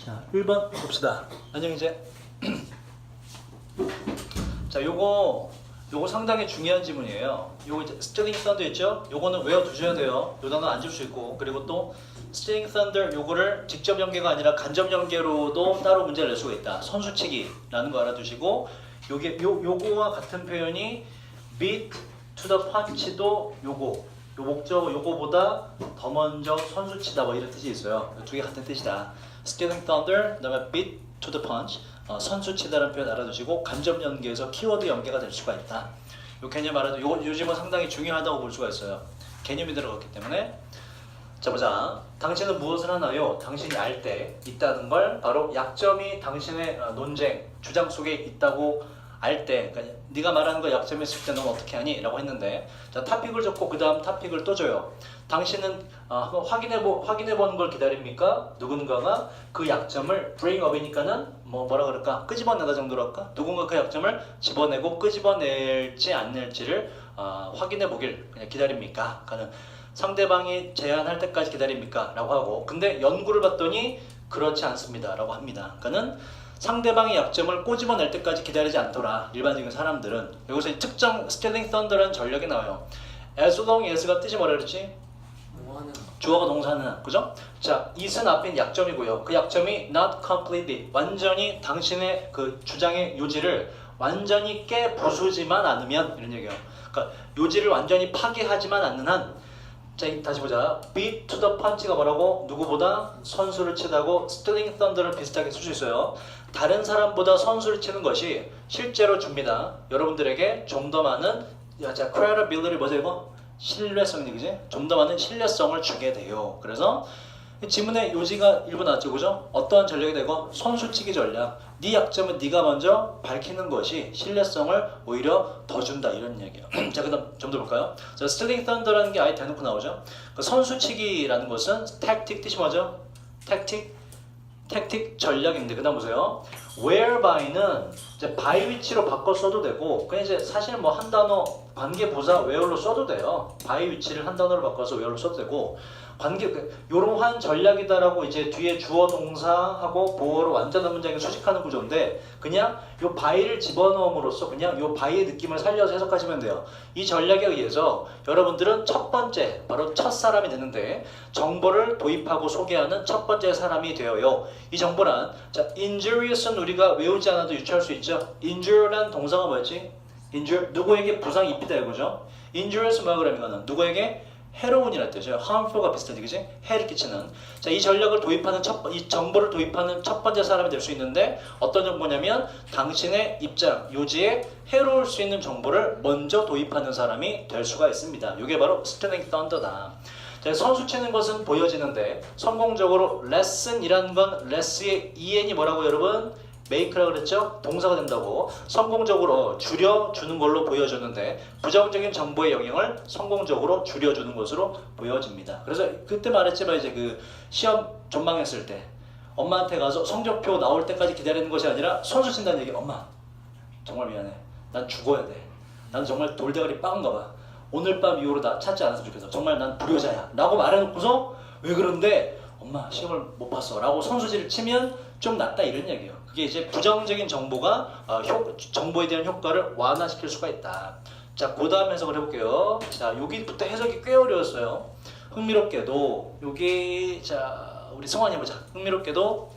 자, 1번 봅시다. 안녕 이제. 자, 요거 상당히 중요한 지문이에요. 요거 이제 스틸링 썬더 있죠? 요거는 외워두셔야 돼요. 요 단어 안 줄 수 있고, 그리고 또 스틸링 썬더 요거를 직접 연계가 아니라 간접 연계로도 따로 문제를 낼 수가 있다. 선수치기라는 거 알아두시고, 요거와 같은 표현이 beat to the punch도 요 목적 요거보다 더 먼저 선수치다 뭐 이런 뜻이 있어요. 두 개 같은 뜻이다. Stealing thunder, 그다음에 beat to the punch, 선수치다라는 표현 알아두시고 간접 연계에서 키워드 연계가 될 수가 있다. 요 개념 알아도 요즘은 상당히 중요하다고 볼 수가 있어요. 개념이 들어갔기 때문에. 자 보자. 당신은 무엇을 하나요? 당신이 알 때 있다는 걸 바로 약점이 당신의 논쟁, 주장 속에 있다고 알 때, 그러니까 네가 말하는 거 약점이 있을 때 넌 어떻게 하니? 라고 했는데, 자 탑픽을 적고 그 다음 탑픽을 또 줘요. 당신은 한번 확인해 보는 걸 기다립니까? 누군가가 그 약점을 bring up이니까는 뭐라 그럴까? 끄집어내다 정도로 할까? 누군가 그 약점을 집어내고 끄집어낼지 안 낼지를 확인해 보길 그냥 기다립니까? 그는 상대방이 제안할 때까지 기다립니까? 라고 하고, 근데 연구를 봤더니 그렇지 않습니다. 라고 합니다. 그는 상대방의 약점을 꼬집어낼 때까지 기다리지 않더라. 일반적인 사람들은. 여기서 특정 stealing thunder라는 전략이 나와요. as long as가 뜻이 뭐라 그랬지? 주어가 동사는, 그죠? 자, it은 앞인 약점이고요. 그 약점이 not completely, 완전히 당신의 그 주장의 요지를 완전히 깨부수지만 않으면, 이런 얘기예요. 그러니까 요지를 완전히 파괴하지만 않는 한, 자, 다시 보자. beat to the punch가 뭐라고? 누구보다 선수를 치다고 stealing thunder를 비슷하게 쓸 수 있어요. 다른 사람보다 선수를 치는 것이 실제로 줍니다. 여러분들에게 좀 더 많은, 자, credibility 뭐죠 이거? 신뢰성이 그지? 좀 더 많은 신뢰성을 주게 돼요. 그래서 지문의 요지가 일부 나왔죠, 그죠? 어떠한 전략이 되고 선수치기 전략. 네 약점은 네가 먼저 밝히는 것이 신뢰성을 오히려 더 준다 이런 얘기예요. 자, 그다음 좀 더 볼까요? 자, stealing thunder라는 게 아예 대놓고 나오죠. 그 선수치기라는 것은 tactic 뜻이 뭐죠? tactic 전략인데 그다음 보세요. whereby는 이제 by 위치로 바꿔 써도 되고, 그냥 이제 사실 뭐 한 단어 관계부사 where로 써도 돼요. by 위치를 한 단어로 바꿔서 where로 써도 되고, 요러한 전략이다라고 이제 뒤에 주어 동사하고 보어로 완전한 문장에 수식하는 구조인데, 그냥 요 by를 집어넣음으로써 그냥 요 by의 느낌을 살려서 해석하시면 돼요. 이 전략에 의해서 여러분들은 첫 번째, 바로 첫 사람이 되는데, 정보를 도입하고 소개하는 첫 번째 사람이 되어요. 이 정보란, 자, injurious는 우리가 외우지 않아도 유추할 수 있죠. injure란 동사가 뭐였지? injure, 누구에게 부상이 입히다 이거죠. injurious 뭐야 그러면 이거는 누구에게 해로운이라 뜻이죠. harmful과 비슷하지, 그지? 해를 끼치는. 자, 이 전략을 도입하는 이 정보를 도입하는 첫 번째 사람이 될 수 있는데, 어떤 정보냐면 당신의 입장, 요지에 해로울 수 있는 정보를 먼저 도입하는 사람이 될 수가 있습니다. 이게 바로 stealing thunder다. 자, 선수 치는 것은 보여지는데 성공적으로 lesson이라는 건 less의 en이 뭐라고 여러분? make라고 그랬죠? 동사가 된다고 성공적으로 줄여주는 걸로 보여주는데, 부정적인 정보의 영향을 성공적으로 줄여주는 것으로 보여집니다. 그래서 그때 말했지만 이제 그 시험 전망했을 때 엄마한테 가서 성적표 나올 때까지 기다리는 것이 아니라 선수 친다는 얘기. 엄마 정말 미안해. 난 죽어야 돼. 난 정말 돌대가리 빵가 봐. 오늘 밤 이후로 나 찾지 않았으면 좋겠어. 정말 난 불효자야 라고 말해놓고서 왜 그런데 엄마 시험을 못 봤어 라고 선수질을 치면 좀 낫다 이런 얘기예요. 그게 이제 부정적인 정보가 정보에 대한 효과를 완화시킬 수가 있다. 자, 그 다음 해석을 해볼게요. 자, 여기부터 해석이 꽤 어려웠어요. 흥미롭게도 여기, 자, 우리 성환이 해보자. 흥미롭게도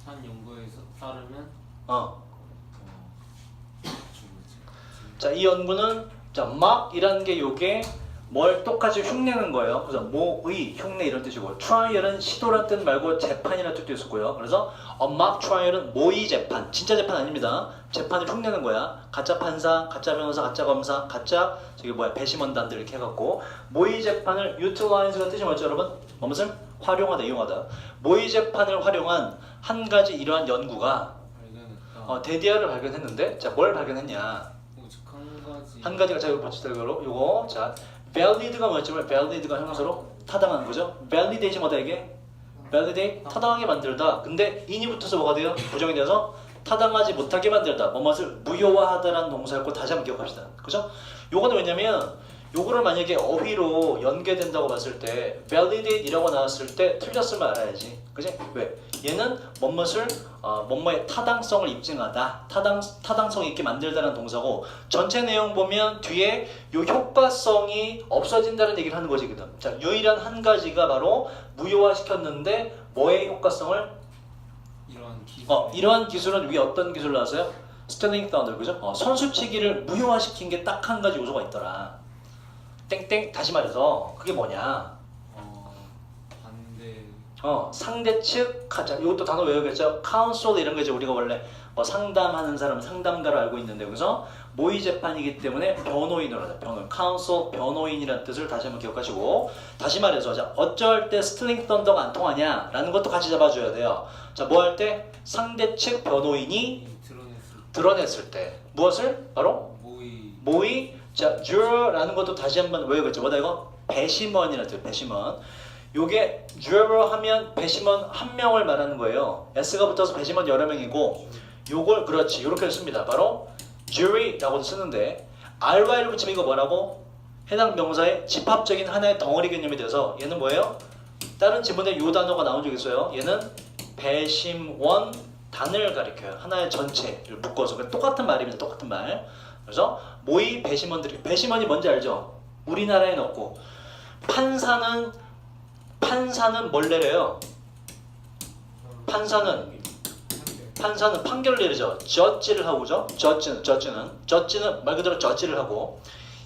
한 연구에 따르면 자, 이 연구는 자, mock이라는 게 요게 뭘 똑같이 흉내는 거예요. 그래서 모의, 흉내 이런 뜻이고, trial은 시도란 뜻 말고 재판이라는 뜻도 있었고요. 그래서 mock trial은 모의 재판, 진짜 재판 아닙니다. 재판을 흉내는 거야. 가짜 판사, 가짜 변호사, 가짜 검사, 가짜 배심원단들 이렇게 해갖고 모의 재판을 utilize가 뜻이 뭐죠, 여러분? 무엇을? 활용하다, 이용하다. 모의 재판을 활용한 한 가지 이러한 연구가 데디아를 발견했는데, 자, 뭘 발견했냐? 한 가지가 자, 요거 자, valid가 뭐였지만 valid가 형용사로 타당한 거죠. validation 뭐다 이게? validate 타당하게 만들다. 근데 in이 붙어서 뭐가 돼요? 부정이 돼서 타당하지 못하게 만들다. 뭐뭇을 무효화하다라는 동사였고, 다시 한번 기억합시다. 그죠? 요거는 왜냐면 요거를 만약에 어휘로 연계된다고 봤을 때 validate이라고 나왔을 때 틀렸으면 알아야지. 그지? 왜? 얘는 뭐뭇을 뭐뭐의 타당성을 입증하다. 타당성 있게 만들다라는 동사고 전체 내용 보면 뒤에 요 효과성이 없어진다는 얘기를 하는 거지. 그다음. 자, 유일한 한 가지가 바로 무효화시켰는데 뭐의 효과성을 이러한 기술. 이러한 기술은 위에 어떤 기술 나왔어요? 스텔링 사운드 그죠? 선수치기를 무효화시킨 게 딱 한 가지 요소가 있더라. 땡땡 다시 말해서 그게 뭐냐? 반대. 상대 측 자, 이것도 단어 외우겠죠? 카운슬 이런 거죠. 우리가 원래 상담하는 사람 상담가로 알고 있는데 그래서 모의 재판이기 때문에 변호인으로 하자. 카운슬 변호인이라는 뜻을 다시 한번 기억하시고 다시 말해서 자 어쩔 때 스틸링 썬더가 안 통하냐라는 것도 같이 잡아줘야 돼요. 자 뭐 할 때 상대 측 변호인이 드러냈을 때 무엇을 바로 모의 자 juror라는 것도 다시 한번 외우겠죠. 뭐다 이거 배심원이라는 뜻. 배심원. 요게 juror 하면 배심원 한 명을 말하는 거예요. s가 붙어서 배심원 여러 명이고 요걸 그렇지 이렇게 씁니다. 바로 jury라고도 쓰는데 ry를 붙이면 이거 뭐라고? 해당 명사의 집합적인 하나의 덩어리 개념이 돼서 얘는 뭐예요? 다른 지문에 요 단어가 나온 적 있어요. 얘는 배심원 단을 가리켜요. 하나의 전체를 묶어서 똑같은 말입니다. 똑같은 말. 그래서 모의 배심원들이 배심원이 뭔지 알죠? 우리나라에는 없고 판사는 뭘 내려요? 판사는 판결을 내리죠. 저지를 하고죠. 저지는 말 그대로 저지를 하고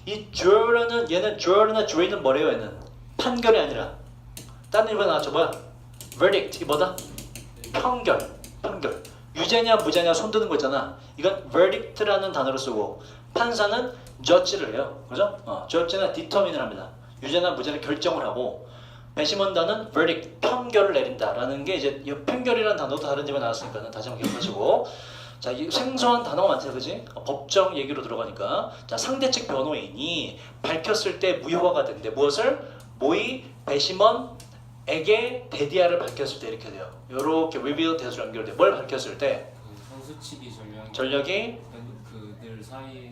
이 juror는 얘는 juror나 jury는 뭐래요? 얘는 판결이 아니라 다른 이유가 나왔죠. 뭐야? verdict 이게 뭐다? 판결. 유죄냐 무죄냐 손드는 거 있잖아. 이건 verdict라는 단어를 쓰고 판사는 judge를 해요. 그죠? judge나 determine을 합니다. 유죄나 무죄를 결정을 하고 배심원단은 verdict, 판결을 내린다라는 게 이제 이 판결이라는 단어도 다른 집에 나왔으니까 다시 한번 기억하시고 자, 이 생소한 단어가 많죠, 그지? 법정 얘기로 들어가니까 자 상대 측 변호인이 밝혔을 때 무효화가 되는데 무엇을? 모의 배심원에게 대디아를 밝혔을 때 이렇게 돼요. 요렇게 reveal 대수로 연결돼. 뭘 밝혔을 때? 선수치기 전략이 그들 사이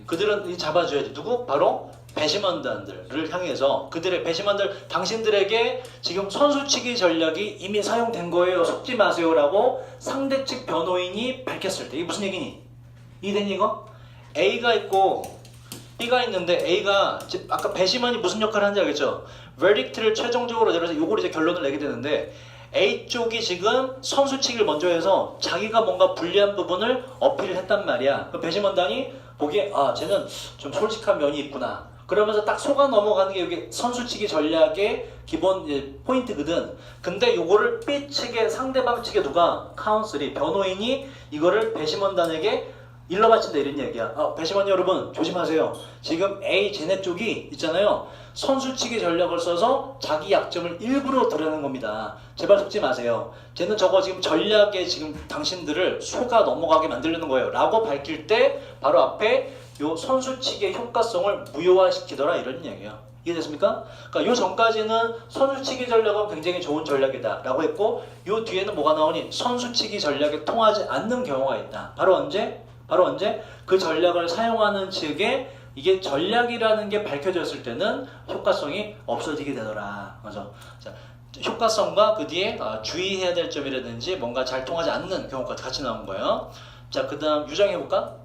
그들은 잡아줘야지. 누구? 바로 배심원단들을 향해서 그들의 배심원들 당신들에게 지금 선수치기 전략이 이미 사용된 거예요. 속지 마세요라고 상대 측 변호인이 밝혔을 때 이게 무슨 얘기니? 이해되니 이거? A가 있고 B가 있는데 A가 아까 배심원이 무슨 역할을 하는지 알겠죠? verdict를 최종적으로 내려서 요걸 이제 결론을 내게 되는데 A 쪽이 지금 선수치기를 먼저 해서 자기가 뭔가 불리한 부분을 어필을 했단 말이야. 그 배심원단이 보기에 쟤는 좀 솔직한 면이 있구나. 그러면서 딱 속아 넘어가는 게 여기 선수치기 전략의 기본 포인트거든. 근데 요거를 B 측의 상대방 측에 누가 카운슬이 변호인이 이거를 배심원단에게 일러 바친다 이런 얘기야. 배심원 여러분 조심하세요. 지금 A 쟤네 쪽이 있잖아요. 선수치기 전략을 써서 자기 약점을 일부러 드러내는 겁니다. 제발 속지 마세요. 쟤는 저거 지금 전략에 지금 당신들을 속아 넘어가게 만들려는 거예요. 라고 밝힐 때 바로 앞에 요 선수치기의 효과성을 무효화시키더라 이런 이야기예요. 이해됐습니까? 그러니까 요 전까지는 선수치기 전략은 굉장히 좋은 전략이다 라고 했고 요 뒤에는 뭐가 나오니? 선수치기 전략에 통하지 않는 경우가 있다. 바로 언제? 그 전략을 사용하는 측에 이게 전략이라는 게 밝혀졌을 때는 효과성이 없어지게 되더라. 그래서 자, 효과성과 그 뒤에 주의해야 될 점이라든지 뭔가 잘 통하지 않는 경우가 같이 나온 거예요. 자, 그 다음 유정해볼까?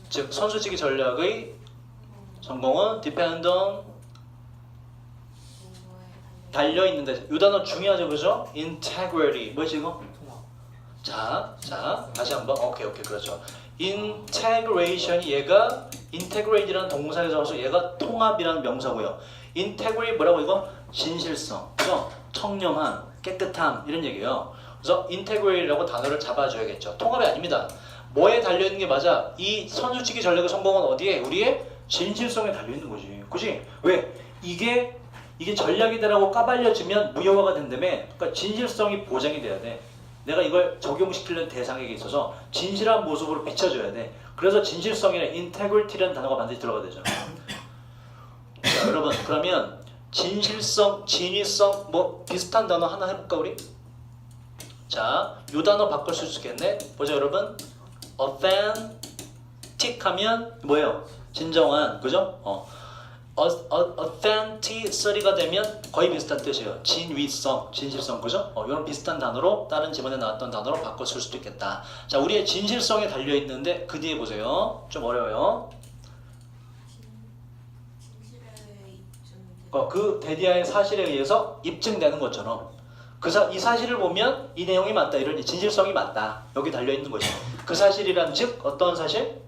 즉 선수치기 전략의 성공은 depend on 달려있는데 이 단어 중요하죠, 그죠? integrity 뭐지 이거? 자 다시 한번 오케이 그렇죠. integration이 얘가 integrate라는 동사에서 와서 얘가 통합이라는 명사고요. integrity 뭐라고 이거? 진실성, 그죠? 청렴함, 깨끗함 이런 얘기예요. 그래서 integrity라고 단어를 잡아줘야겠죠. 통합이 아닙니다. 뭐에 달려있는 게 맞아? 이 선수치기 전략의 성공은 어디에? 우리의 진실성에 달려있는 거지. 그치? 왜? 이게 전략이다라고 까발려지면 무효화가 된다며. 그러니까 진실성이 보장이 돼야 돼. 내가 이걸 적용시키려는 대상에게 있어서 진실한 모습으로 비춰줘야 돼. 그래서 진실성이나 integrity라는 단어가 반드시 들어가야 되죠. 자, 여러분 그러면 진실성, 진위성 뭐 비슷한 단어 하나 해볼까 우리? 자, 요 단어 바꿀 수 있겠네. 보자 여러분. authentic 하면 뭐예요? 진정한, 그죠? authenticity 되면 거의 비슷한 뜻이에요. 진위성, 진실성, 그죠? 이런 비슷한 단어로 다른 지문에 나왔던 단어로 바꿔 쓸 수도 있겠다. 자, 우리의 진실성에 달려 있는데 그 뒤에 보세요. 좀 어려워요. 그 데디아의 사실에 의해서 입증되는 것처럼 이 사실을 보면 이 내용이 맞다, 이런 진실성이 맞다, 여기 달려 있는 것이. 그 사실이란 즉 어떤 사실?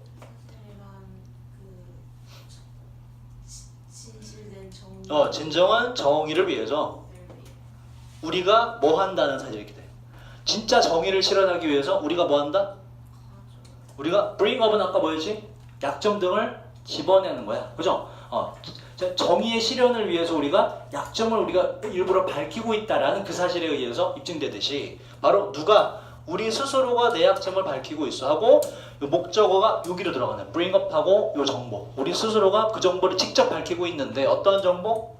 진정한 정의를 위해서 우리가 뭐 한다는 사실이기 때문에. 진짜 정의를 실현하기 위해서 우리가 뭐 한다? 우리가 bring up은 아까 뭐였지? 약점 등을 집어내는 거야, 그죠? 정의의 실현을 위해서 우리가 약점을 우리가 일부러 밝히고 있다라는 그 사실에 의해서 입증되듯이, 바로 누가? 우리 스스로가 내 약점을 밝히고 있어 하고, 요 목적어가 여기로 들어가네. bring up 하고 요 정보, 우리 스스로가 그 정보를 직접 밝히고 있는데 어떤 정보?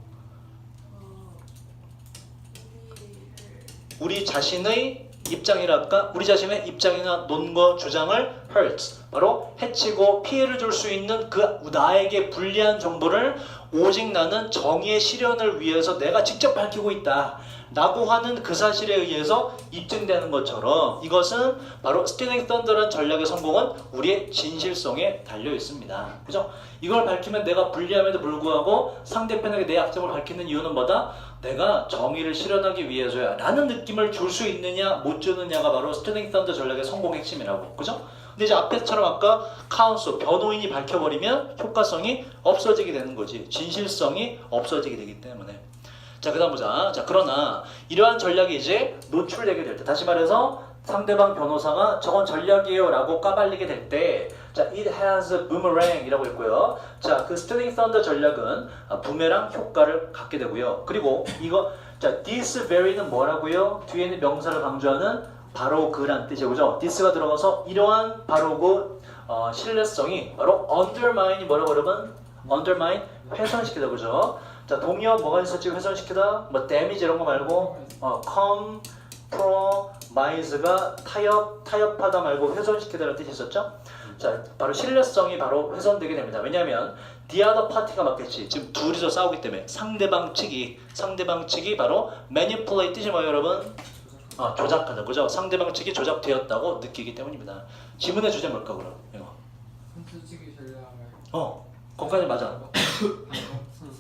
우리 자신의 입장이랄까? 우리 자신의 입장이나 논거, 주장을 hurt, 바로 해치고 피해를 줄 수 있는 그 나에게 불리한 정보를 오직 나는 정의의 실현을 위해서 내가 직접 밝히고 있다 라고 하는 그 사실에 의해서 입증되는 것처럼, 이것은 바로 Stealing Thunder란 전략의 성공은 우리의 진실성에 달려 있습니다. 그죠? 이걸 밝히면 내가 불리함에도 불구하고 상대편에게 내 약점을 밝히는 이유는 뭐다? 내가 정의를 실현하기 위해서야 라는 느낌을 줄 수 있느냐 못 주느냐가 바로 Stealing Thunder 전략의 성공의 핵심이라고. 그죠? 근데 이제 앞에처럼 아까 카운서, 변호인이 밝혀버리면 효과성이 없어지게 되는 거지. 진실성이 없어지게 되기 때문에. 자, 그 다음 보자. 자, 그러나 이러한 전략이 이제 노출되게 될 때, 다시 말해서 상대방 변호사가 저건 전략이에요 라고 까발리게 될 때, 자, it has a boomerang 이라고 했고요. 자, 그 Stealing Thunder 전략은 부메랑 효과를 갖게 되고요. 그리고 이거, 자, this very는 뭐라고요? 뒤에 있는 명사를 강조하는 바로 그란 뜻이죠, 그죠? this가 들어가서 이러한 바로 그 신뢰성이 바로 undermine이 뭐라고 여러분? undermine, 훼손시키다, 그죠? 자, 동의어 뭐가 있었지? 훼손시키다, 뭐 damage 이런 거 말고 compromise가 타협하다 말고 훼손시키다라는 뜻이 있었죠? 자, 바로 신뢰성이 바로 훼손되게 됩니다. 왜냐하면 the other party가 맞겠지. 지금 둘이서 싸우기 때문에 상대방 측이 바로 manipulate 뜻이 뭐예요, 여러분? 조작하다, 그죠? 상대방 측이 조작되었다고 느끼기 때문입니다. 지문의 주제 뭘까 그럼? 이거. 선수치기 전략을. 거기까지 맞아.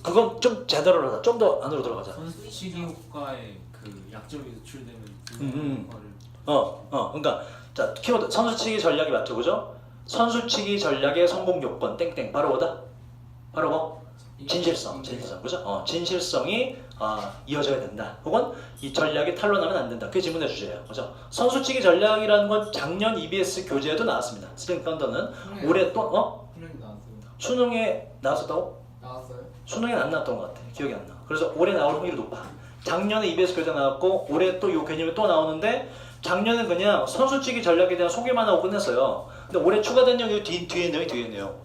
그건 좀 제대로 하자. 좀 더 안으로 들어가자. 선수치기 효과에 그 약점이 노출되면 그러니까 자, 키워드 선수치기 전략이 맞죠, 그죠? 선수치기 전략의 성공 요건 땡땡 바로 뭐다? 바로 뭐? 진실성, 그죠? 진실성이 이어져야 된다. 혹은 이 전략이 탄로나면 안 된다. 그게 지문의 주제예요, 그죠? 선수치기 전략이라는 건 작년 EBS 교재에도 나왔습니다. 스프링 썬더는 올해 또 수능이 나왔어요. 수능에 나왔었다고? 나왔어요? 수능에는 안 나왔던 것 같아. 기억이 안 나. 그래서 올해 나올 확률이 높아. 작년에 EBS 교재 나왔고 올해 또 이 개념이 또 나오는데, 작년은 그냥 선수치기 전략에 대한 소개만 하고 끝냈어요. 근데 올해 추가된 내용이 뒤에네요.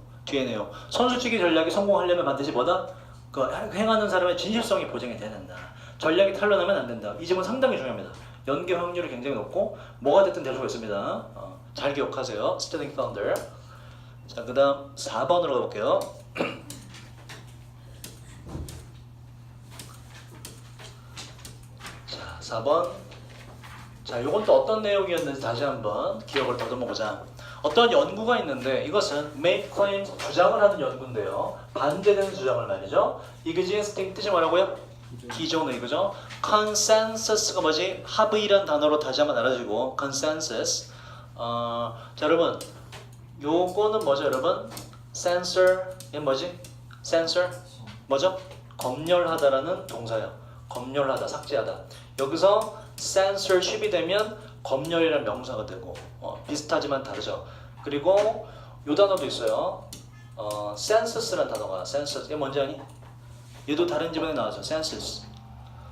선수치기 전략이 성공하려면 반드시 뭐다? 그 행하는 사람의 진실성이 보장이 돼야 된다. 전략이 탄로나면 안 된다. 이 점은 상당히 중요합니다. 연계 확률이 굉장히 높고 뭐가 됐든 될 수가 있습니다. 잘 기억하세요. Stealing Thunder. 자, 그 다음 4번으로 가볼게요. 자, 4번. 자, 요건 또 어떤 내용이었는지 다시 한번 기억을 더듬어 보자. 어떤 연구가 있는데, 이것은 make claims, 주장을 하는 연구인데요. 반대되는 주장을 말이죠. existing 뜻이 뭐라고요? 기존의, 그죠? consensus가 뭐지? 합의란 단어로 다시 한번 알아주고, consensus. 자, 여러분, 요거는 뭐죠, 여러분? censor, 이게 뭐지? censor, 뭐죠? 검열하다라는 동사예요. 검열하다, 삭제하다. 여기서 censorship이 되면 검열이라는 명사가 되고, 비슷하지만 다르죠. 그리고 요 단어도 있어요. census라는 단어가, census, 이게 뭔지 아니? 얘도 다른 지문에 나와서 census.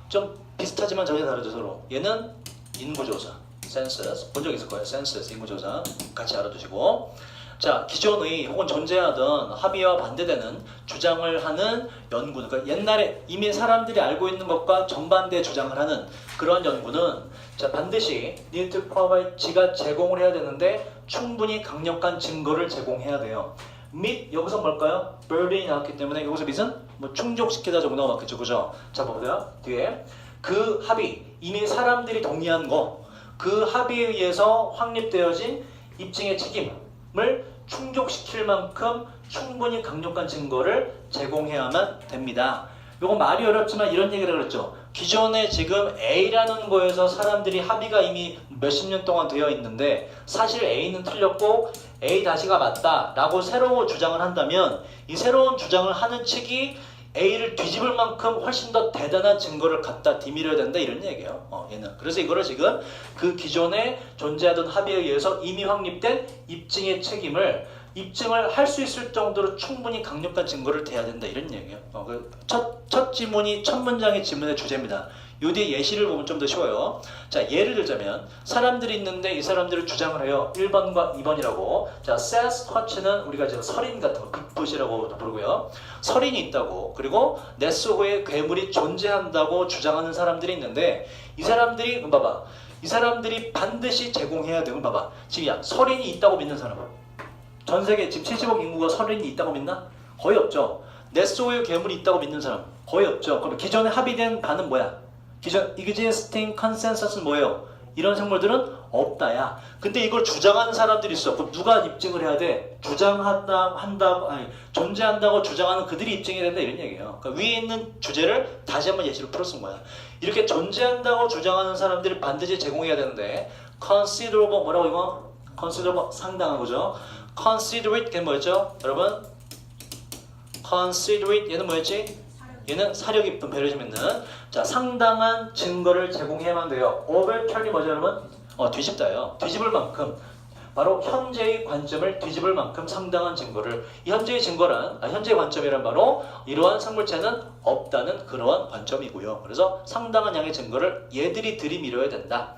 좀 비슷하지만 전혀 다르죠, 서로. 얘는 인구조사, census. 본 적 있을 거예요. census, 인구조사. 같이 알아두시고. 자, 기존의 혹은 존재하던 합의와 반대되는 주장을 하는 연구, 그러니까 옛날에 이미 사람들이 알고 있는 것과 정반대 주장을 하는 그런 연구는, 자, 반드시 need to provide, 지가 제공을 해야 되는데 충분히 강력한 증거를 제공해야 돼요. 및 여기서 뭘까요? burden이 나왔기 때문에 여기서 밑은 뭐 충족시키다 정도가 맞겠죠, 그죠? 자, 보세요. 뒤에 그 합의, 이미 사람들이 동의한 거, 그 합의에 의해서 확립되어진 입증의 책임을 충족시킬 만큼 충분히 강력한 증거를 제공해야만 됩니다. 요거 말이 어렵지만 이런 얘기를 그랬죠. 기존에 지금 A라는 거에서 사람들이 합의가 이미 몇십 년 동안 되어 있는데 사실 A는 틀렸고 A-가 맞다라고 새로운 주장을 한다면 이 새로운 주장을 하는 측이 A를 뒤집을 만큼 훨씬 더 대단한 증거를 갖다 디밀어야 된다 이런 얘기예요. 얘는. 그래서 이거를 지금 그 기존에 존재하던 합의에 의해서 이미 확립된 입증의 책임을 입증을 할 수 있을 정도로 충분히 강력한 증거를 대야 된다 이런 얘기예요. 첫 지문이 첫 문장의 지문의 주제입니다. 요 뒤에 예시를 보면 좀 더 쉬워요. 자, 예를 들자면 사람들이 있는데 이 사람들을 주장을 해요. 1번과 2번이라고. 자, 사스쿼치는 우리가 지금 설인 같은 거, 빅풋이라고 부르고요. 설인이 있다고. 그리고 네스호에 괴물이 존재한다고 주장하는 사람들이 있는데 이 사람들이 봐봐. 이 사람들이 반드시 제공해야 되고 봐봐. 지금 야, 설인이 있다고 믿는 사람은 전 세계 지금 70억 인구가 설인이 있다고 믿나? 거의 없죠. 네스호에 괴물이 있다고 믿는 사람 거의 없죠. 그럼 기존에 합의된 바는 뭐야? 기존 existing consensus는 뭐예요? 이런 생물들은 없다야. 근데 이걸 주장하는 사람들이 있어. 그럼 누가 입증을 해야 돼? 존재한다고 주장하는 그들이 입증해야 된다 이런 얘기예요. 그러니까 위에 있는 주제를 다시 한번 예시로 풀어 쓴 거야. 이렇게 존재한다고 주장하는 사람들이 반드시 제공해야 되는데 considerable 뭐라고 이거? considerable 상당한 거죠. considerate 걔는 뭐였죠? 여러분? considerate 얘는 뭐였지? 얘는 사려 깊은 배려심 있는 자 상당한 증거를 제공해야만 돼요. overturn이 뭐죠 여러분? 뒤집다예요. 뒤집을 만큼 바로 현재의 관점을 뒤집을 만큼 상당한 증거를 이 현재의 증거란 현재의 관점이란 바로 이러한 생물체는 없다는 그러한 관점이고요. 그래서 상당한 양의 증거를 얘들이 들이밀어야 된다.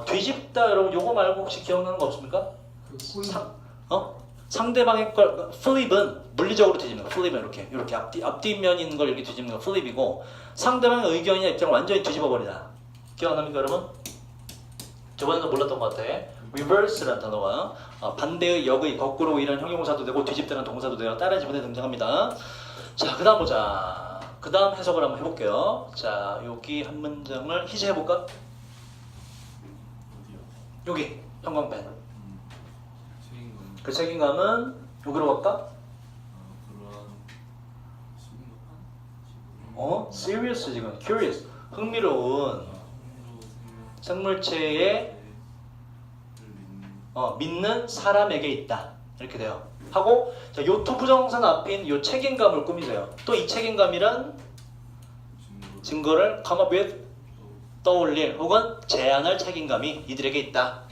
뒤집다 여러분 요거 말고 혹시 기억나는 거 없습니까? 상대방의 걸 flip은 물리적으로 뒤집는 거. flip은 이렇게 앞뒷면이 있는 걸 이렇게 뒤집는 거 flip이고 상대방의 의견이나 입장을 완전히 뒤집어 버리다. 기억 안 납니까 여러분? 저번에도 몰랐던 것 같아. reverse라는 단어가 반대의 역의 거꾸로 이런 형용사도 되고 뒤집다는 동사도 돼요. 다른 지문에 등장합니다. 자, 그 다음 보자. 그 다음 해석을 한번 해볼게요. 자, 여기 한 문장을 희재해볼까? 어디요? 여기 형광펜. 책임감. 그 책임감은 여기로 갈까? 그러한 serious 지금 curious 흥미로운 생물체의 믿는 사람에게 있다 이렇게 돼요. 하고 자, 요 투부정사는 앞인 요 책임감을 꾸미세요. 또 이 책임감이란 증거를 come up with 떠올릴 혹은 제안할 책임감이 이들에게 있다.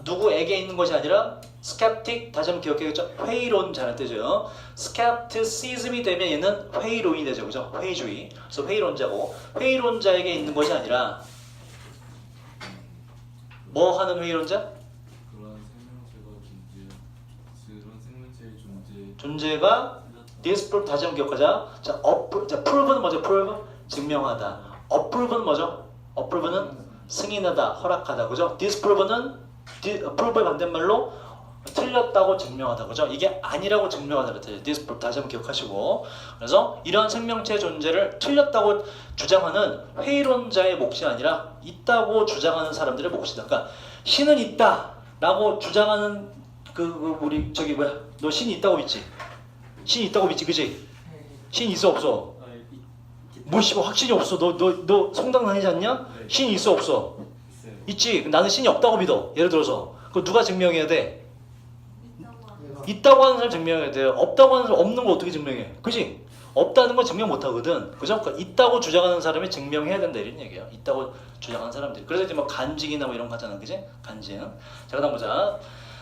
누구에게 있는 것이 아니라 skeptic 다시 한번 기억해야겠죠? 회의론자는 뜻이죠. skepticism이 되면 얘는 회의론이 되죠, 그죠? 회의주의. 그래서 회의론자고 회의론자에게 있는 것이 아니라 뭐 하는 회의론자? 그러한 생명체의 존재가 disprove 다시 한번 기억하자. 자, prove는 뭐죠? prove 증명하다. approve는 뭐죠? approve는 승인하다, 허락하다, 그죠? disprove는 approve의 반대말로 틀렸다고 증명하다, 그죠? 이게 아니라고 증명하다 그랬죠. disprove 다시 한번 기억하시고. 그래서 이러한 생명체의 존재를 틀렸다고 주장하는 회의론자의 몫이 아니라 있다고 주장하는 사람들의 몫이다. 그러니까 신은 있다라고 주장하는 우리 너 신이 있다고 믿지? 신이 있다고 믿지, 그지? 신이 있어 없어? 뭐 확신이 없어. 너 성당 다니지 않냐? 네. 신이 있어 없어? 있어요. 있지. 나는 신이 없다고 믿어. 예를 들어서 그거 누가 증명해야 돼? 있다고 하는 사람 증명해야 돼요. 없다고 하는 사람 없는 거 어떻게 증명해? 그지? 없다는 건 증명 못 하거든. 그죠? 그러니까 있다고 주장하는 사람이 증명해야 된다 이런 얘기예요. 있다고 주장하는 사람들이. 그래서 이제 뭐 간직이나 뭐 이런 거 하잖아, 그지? 간직. 자, 그다음 보자.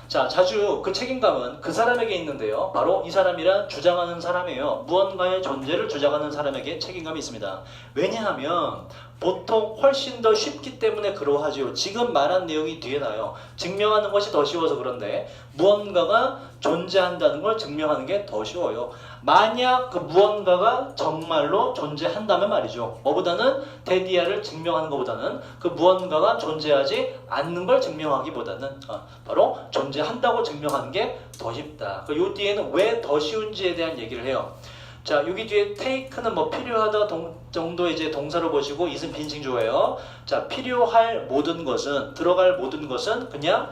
자, 자주 그 책임감은 그 사람에게 있는데요. 바로 이 사람이란 주장하는 사람이에요. 무언가의 존재를 주장하는 사람에게 책임감이 있습니다. 왜냐하면 보통 훨씬 더 쉽기 때문에 그러하지요. 지금 말한 내용이 뒤에 나요. 증명하는 것이 더 쉬워서 그런데 무언가가 존재한다는 걸 증명하는 게 더 쉬워요. 만약 그 무언가가 정말로 존재한다면 말이죠. 뭐보다는 데디아를 증명하는 것보다는 그 무언가가 존재하지 않는 걸 증명하기보다는 바로 존재한다고 증명하는 게 더 쉽다. 요 뒤에는 왜 더 쉬운지에 대한 얘기를 해요. 자, 여기 뒤에 take는 뭐 필요하다 정도의 이제 동사로 보시고 이은 빈칭조예요. 자, 필요할 모든 것은 들어갈 모든 것은 그냥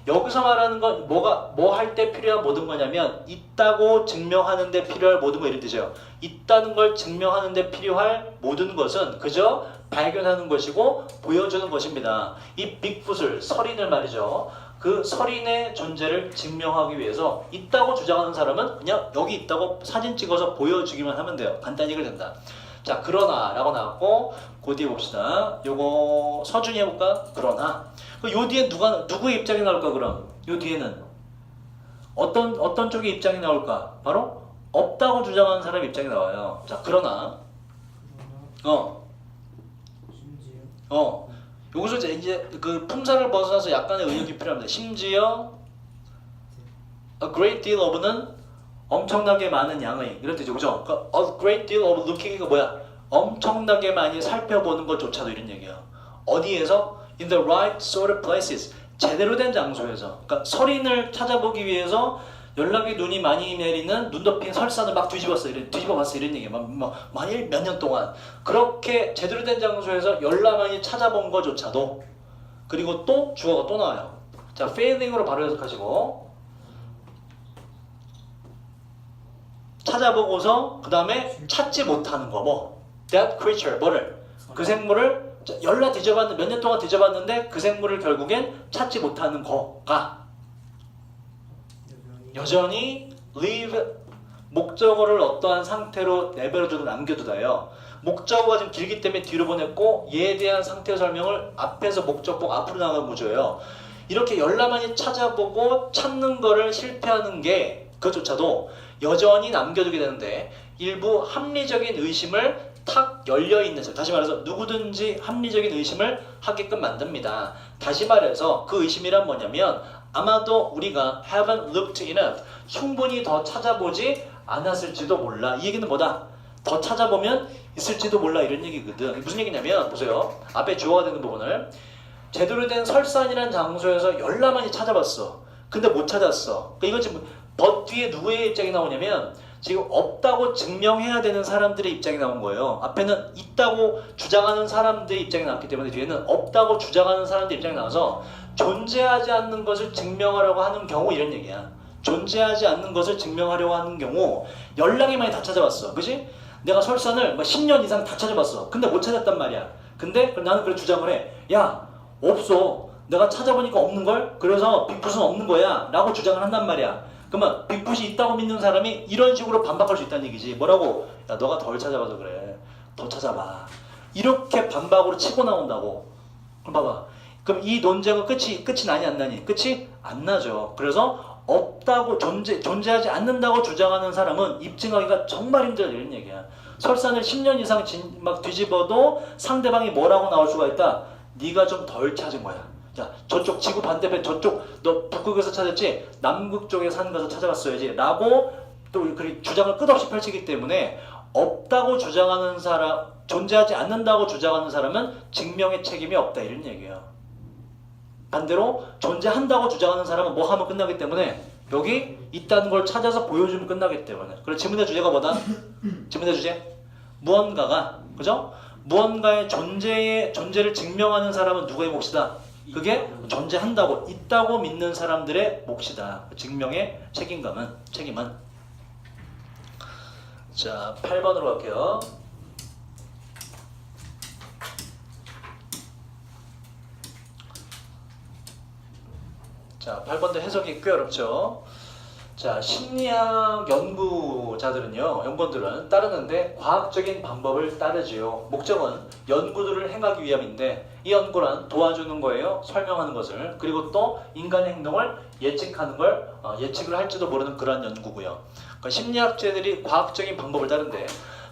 여기서 말하는 건 뭐가 뭐 할 때 필요한 모든 거냐면 있다고 증명하는 데 필요할 모든 거 이런 뜻이에요. 있다는 걸 증명하는 데 필요할 모든 것은 그저 발견하는 것이고 보여주는 것입니다. 이 빅풋을 서린을 말이죠. 그 서린의 존재를 증명하기 위해서 있다고 주장하는 사람은 그냥 여기 있다고 사진 찍어서 보여주기만 하면 돼요. 간단히 해결된다. 자, 그러나 라고 나왔고 그 뒤에 봅시다. 요거 서준이 해볼까? 그러나 요 뒤에 누구의 입장이 나올까 그럼? 요 뒤에는 어떤 쪽의 입장이 나올까? 바로 없다고 주장하는 사람의 입장이 나와요. 자, 그러나 심지어 여기서 이제 그 품사를 벗어나서 약간의 의역이 필요합니다. 심지어 a great deal of는 엄청나게 많은 양의 이런 뜻이죠. 그죠? 그러니까 a great deal of looking이가 뭐야? 엄청나게 많이 살펴보는 것조차도 이런 얘기야. 어디에서? in the right sort of places. 제대로 된 장소에서. 그러니까 서린을 찾아보기 위해서 연락이 눈이 많이 내리는 눈 덮인 설산을 막 뒤집어봤어 이런 얘기야. 만일 몇 년 동안 그렇게 제대로 된 장소에서 열나만이 찾아본 것조차도 그리고 또 주어가 또 나와요. 자, failing으로 바로 해석하시고 찾아보고서 그 다음에 찾지 못하는 거 뭐 that creature 뭐를 그 생물을 열나 뒤져봤는데 몇 년 동안 뒤져봤는데 그 생물을 결국엔 찾지 못하는 거가 여전히 leave 목적어를 어떠한 상태로 내버려두고 남겨두다요. 목적어가 좀 길기 때문에 뒤로 보냈고 얘에 대한 상태 설명을 앞에서 목적보 앞으로 나가는 구조예요. 이렇게 열나만이 찾아보고 찾는 거를 실패하는 게 그것조차도 여전히 남겨두게 되는데 일부 합리적인 의심을 탁 열려있는 다시 말해서 누구든지 합리적인 의심을 하게끔 만듭니다. 다시 말해서 그 의심이란 뭐냐면 아마도 우리가 haven't looked enough 충분히 더 찾아보지 않았을지도 몰라. 이 얘기는 뭐다? 더 찾아보면 있을지도 몰라 이런 얘기거든. 무슨 얘기냐면 보세요. 앞에 주어가 되는 부분을 제대로 된 설산이라는 장소에서 열나만이 찾아봤어. 근데 못 찾았어. 그러니까 이건 지금 뒤에 누구의 입장이 나오냐면 지금 없다고 증명해야 되는 사람들의 입장이 나온 거예요. 앞에는 있다고 주장하는 사람들의 입장이 나왔기 때문에 뒤에는 없다고 주장하는 사람들의 입장이 나와서 존재하지 않는 것을 증명하려고 하는 경우 이런 얘기야. 존재하지 않는 것을 증명하려고 하는 경우 연락이 많이 다 찾아봤어. 그지? 내가 설산을 10년 이상 다 찾아봤어. 근데 못 찾았단 말이야. 근데 나는 그걸 주장을 해. 야, 없어. 내가 찾아보니까 없는걸? 그래서 빅풋은 없는 거야. 라고 주장을 한단 말이야. 그러면 빅풋이 있다고 믿는 사람이 이런 식으로 반박할 수 있다는 얘기지. 뭐라고? 야, 너가 덜 찾아봐서 그래. 더 찾아봐. 이렇게 반박으로 치고 나온다고. 그럼 봐봐. 그럼 이 논쟁은 끝이 나니 안 나니? 끝이 안 나죠. 그래서 없다고 존재하지 않는다고 주장하는 사람은 입증하기가 정말 힘들다 이런 얘기야. 설산을 10년 이상 막 뒤집어도 상대방이 뭐라고 나올 수가 있다. 네가 좀 덜 찾은 거야. 자, 저쪽 지구 반대편 저쪽 너 북극에서 찾았지 남극 쪽에 산 가서 찾아봤어야지 라고 또 그 주장을 끝없이 펼치기 때문에 없다고 주장하는 사람 존재하지 않는다고 주장하는 사람은 증명의 책임이 없다 이런 얘기예요. 반대로 존재한다고 주장하는 사람은 뭐 하면 끝나기 때문에 여기 있다는 걸 찾아서 보여주면 끝나기 때문에. 그리고 지문의 주제가 뭐다? 지문의 주제? 무언가가 그죠? 무언가의 존재를 증명하는 사람은 누구의 몫이다? 그게 존재한다고 있다고 믿는 사람들의 몫이다. 증명의 책임은. 자, 8번으로 갈게요. 자, 8번도 해석이 꽤 어렵죠. 자, 심리학 연구원들은 따르는데 과학적인 방법을 따르지요. 목적은 연구들을 행하기 위함인데 이 연구란 도와주는 거예요. 설명하는 것을. 그리고 또 인간의 행동을 예측을 할지도 모르는 그러한 연구고요. 그러니까 심리학자들이 과학적인 방법을 따른데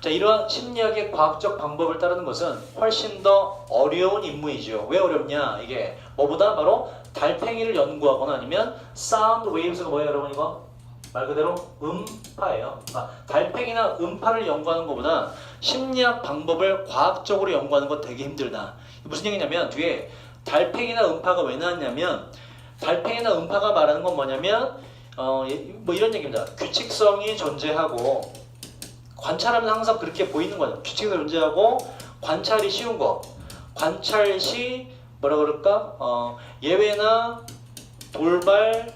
자, 이러한 심리학의 과학적 방법을 따르는 것은 훨씬 더 어려운 임무이죠. 왜 어렵냐? 이게 뭐보다 바로 달팽이를 연구하거나 아니면 사운드 웨이브스가 뭐예요, 여러분 이거? 말 그대로 음파예요. 달팽이나 음파를 연구하는 것보다 심리학 방법을 과학적으로 연구하는 건 되게 힘들다. 무슨 얘기냐면 뒤에 달팽이나 음파가 왜 나왔냐면 달팽이나 음파가 말하는 건 뭐냐면 뭐 이런 얘기입니다. 규칙성이 존재하고 관찰하면 항상 그렇게 보이는 거죠. 규칙이 존재하고 관찰이 쉬운 거. 관찰 시 뭐라 그럴까? 예외나 돌발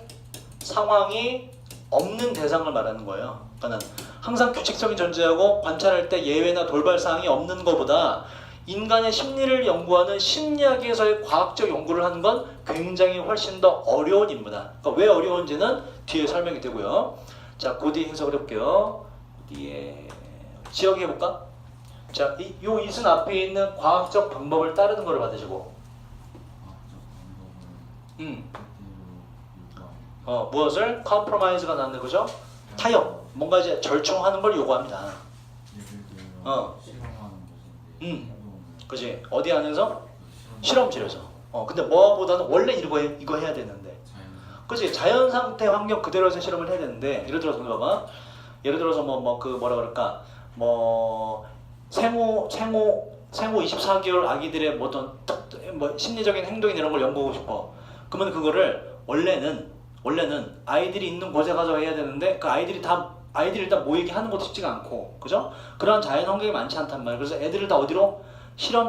상황이 없는 대상을 말하는 거예요. 그러니까 항상 규칙성이 존재하고 관찰할 때 예외나 돌발 사항이 없는 것보다 인간의 심리를 연구하는 심리학에서의 과학적 연구를 하는 건 굉장히 훨씬 더 어려운 임무다. 그러니까 왜 어려운지는 뒤에 설명이 되고요. 자, 그 뒤에 해석을 해볼게요. 뒤에 지역해 볼까? 자, 요 이순 앞에 있는 과학적 방법을 따르는 걸 받으시고, 무엇을 compromise가 나왔네, 그죠? 타협, 뭔가 이제 절충하는 걸 요구합니다. 실험하는 것인데 그지? 어디 안에서? 실험실에서. 근데 뭐보다는 원래 이거 해야 되는데, 그지? 자연 상태 환경 그대로에서 실험을 해야 되는데, 예를 들어서 봐봐. 예를 들어서 뭐라 그럴까? 생후 24개월 아기들의 뭐 심리적인 행동이나 이런 걸 연구하고 싶어. 그러면 그거를 원래는 아이들이 있는 곳에 가서 해야 되는데 그 아이들이 일단 모이게 하는 것도 쉽지가 않고, 그죠? 그런 자연 환경이 많지 않단 말이야. 그래서 애들을 다 어디로?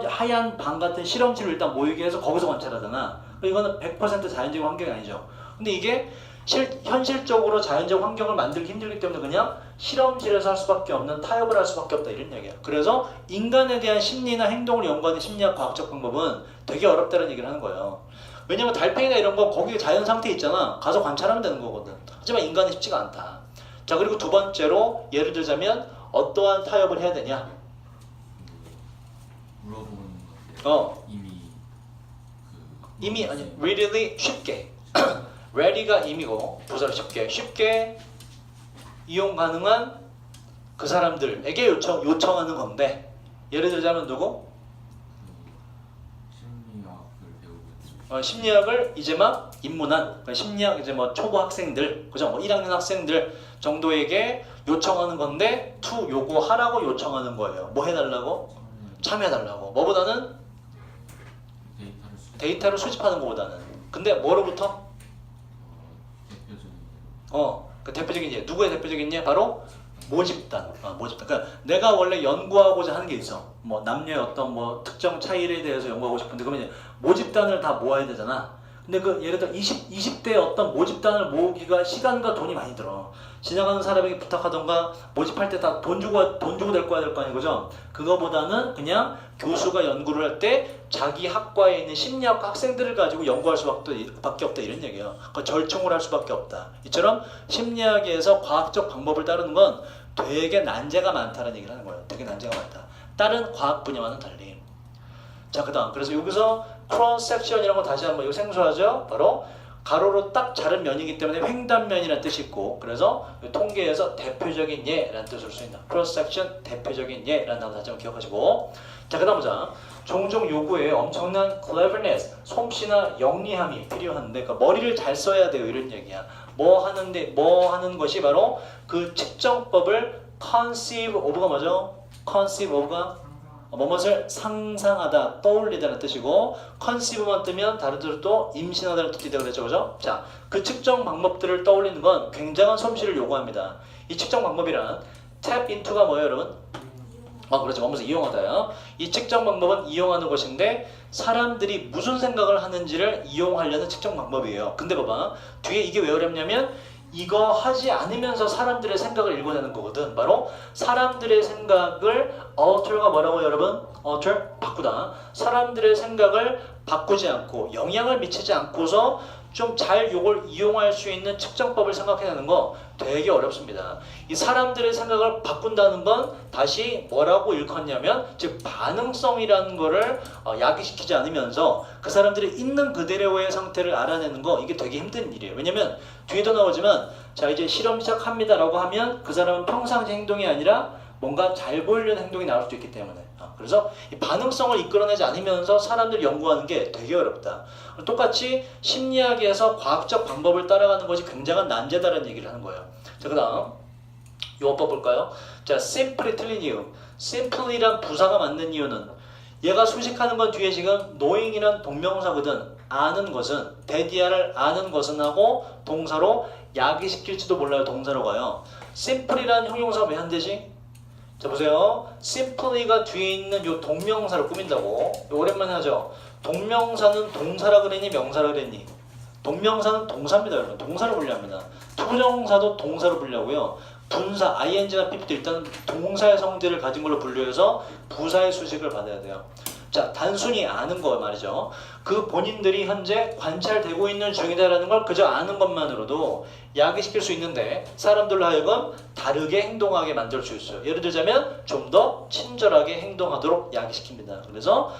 하얀 방 같은 실험실을 일단 모이게 해서 거기서 관찰하잖아. 이거는 100% 자연적 환경이 아니죠. 근데 이게 현실적으로 자연적 환경을 만들기 힘들기 때문에 그냥 실험실에서 할 수밖에 없는 타협을 할 수밖에 없다, 이런 얘기야. 그래서 인간에 대한 심리나 행동을 연구하는 심리학 과학적 방법은 되게 어렵다는 얘기를 하는 거예요. 왜냐면 달팽이나 이런 거 거기 자연 상태에 있잖아. 가서 관찰하면 되는 거거든. 하지만 인간은 쉽지가 않다. 자, 그리고 두 번째로 예를 들자면 어떠한 타협을 해야 되냐? 물어보는 건데 이미 아니 readily 쉽게 ready가 임이고 부사로 쉽게 이용 가능한 그 사람들에게 요청하는 건데, 예를 들자면 누구? 심리학을 배우고 있는 심리학을 이제 막 입문한, 그러니까 심리학 이제 뭐 초보 학생들, 그죠? 1학년 학생들 정도에게 요청하는 건데 요거하라고 요청하는 거예요. 뭐 해달라고? 참여해달라고. 뭐보다는? 데이터를 수집하는 것보다는. 근데 뭐로부터? 그 대표적인 예. 누구의 대표적인 예? 바로 모집단. 모집단. 그러니까 내가 원래 연구하고자 하는 게 있어. 뭐 남녀의 어떤 특정 차이에 대해서 연구하고 싶은데 그러면 이제 모집단을 다 모아야 되잖아. 근데 그 예를 들어 20대 어떤 모집단을 모으기가 시간과 돈이 많이 들어. 지나가는 사람에게 부탁하던가 모집할 때 다 돈 주고 될 거야 될 거 아니에요, 그죠? 그거보다는 그냥 교수가 연구를 할 때 자기 학과에 있는 심리학 학생들을 가지고 연구할 수밖에 없다, 이런 얘기예요. 그러니까 절충을 할 수밖에 없다. 이처럼 심리학에서 과학적 방법을 따르는 건 되게 난제가 많다는 얘기를 하는 거예요. 되게 난제가 많다. 다른 과학 분야와는 달리. 자, 그다음 그래서 여기서 크로스 섹션이라는 거 다시 한번 이거 생소하죠? 바로 가로로 딱 자른 면이기 때문에 횡단면이라는 뜻이 있고, 그래서 통계에서 대표적인 예라는 뜻을 수 있는 크로스 섹션 대표적인 예라는 단어 다시 한번 기억하시고, 자, 그다음 보자. 종종 요구에 엄청난 cleverness, 솜씨나 영리함이 필요한데, 그러니까 머리를 잘 써야 돼요, 이런 얘기야. 뭐 하는 것이 바로 그 측정법을 conceive of가 뭐죠? conceive of가 무엇을 상상하다, 떠올리다는 뜻이고, conceive만 뜨면 다른 뜻으로 또 임신하다는 뜻이 되고 그랬죠, 그죠? 자, 그 측정 방법들을 떠올리는 건 굉장한 솜씨를 요구합니다. 이 측정 방법이란 tap into가 뭐예요, 여러분? 그렇죠. 뭐뭐서 이용하다요. 이 측정 방법은 이용하는 것인데 사람들이 무슨 생각을 하는지를 이용하려는 측정 방법이에요. 근데 봐봐, 뒤에 이게 왜 어렵냐면 이거 하지 않으면서 사람들의 생각을 읽어내는 거거든. 바로 사람들의 생각을 alter가 뭐라고 여러분? alter, 바꾸다. 사람들의 생각을 바꾸지 않고 영향을 미치지 않고서 좀 잘 이걸 이용할 수 있는 측정법을 생각해내는 거 되게 어렵습니다. 이 사람들의 생각을 바꾼다는 건 다시 뭐라고 일컫냐면 즉 반응성이라는 거를 야기시키지 않으면서 그 사람들이 있는 그대로의 상태를 알아내는 거, 이게 되게 힘든 일이에요. 왜냐면 뒤에도 나오지만 자 이제 실험 시작합니다 라고 하면 그 사람은 평상시 행동이 아니라 뭔가 잘 보이려는 행동이 나올 수도 있기 때문에 그래서 이 반응성을 이끌어내지 않으면서 사람들이 연구하는 게 되게 어렵다. 똑같이 심리학에서 과학적 방법을 따라가는 것이 굉장한 난제다라는 얘기를 하는 거예요. 자, 그 다음 요법 볼까요? 자, simply 틀린 이유. simply란 부사가 맞는 이유는 얘가 수식하는 건 뒤에 지금 knowing이란 동명사거든. 아는 것은, 데디아를 아는 것은 하고 동사로 야기시킬지도 몰라요. 동사로 가요. simply란 형용사가 왜 안 되지? 자, 보세요. simply가 뒤에 있는 요 동명사를 꾸민다고. 오랜만에 하죠. 동명사는 동사라 그랬니? 명사라 그랬니? 동명사는 동사입니다. 여러분. 동사로 분류합니다. 투정사도 동사로 분류하고요. 분사, ing나 pp도 일단 동사의 성질을 가진 걸로 분류해서 부사의 수식을 받아야 돼요. 자, 단순히 아는 거 말이죠. 그 본인들이 현재 관찰되고 있는 중이다라는 걸 그저 아는 것만으로도 야기시킬 수 있는데 사람들로 하여금 다르게 행동하게 만들 수 있어요. 예를 들자면 좀 더 친절하게 행동하도록 야기시킵니다. 그래서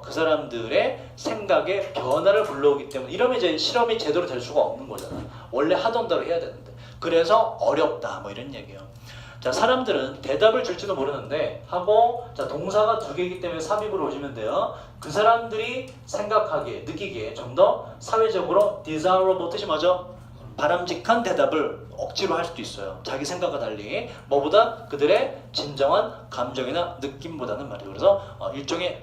그 사람들의 생각에 변화를 불러오기 때문에 이러면 이제 실험이 제대로 될 수가 없는 거잖아. 원래 하던 대로 해야 되는데. 그래서 어렵다 뭐 이런 얘기예요. 자, 사람들은 대답을 줄지도 모르는데 하고 자, 동사가 두 개이기 때문에 삽입으로 오시면 돼요. 그 사람들이 생각하기에 느끼기에 좀 더 사회적으로 desirable 뜻이 뭐죠? 바람직한 대답을 억지로 할 수도 있어요. 자기 생각과 달리 뭐보다 그들의 진정한 감정이나 느낌보다는 말이에요. 그래서 일종의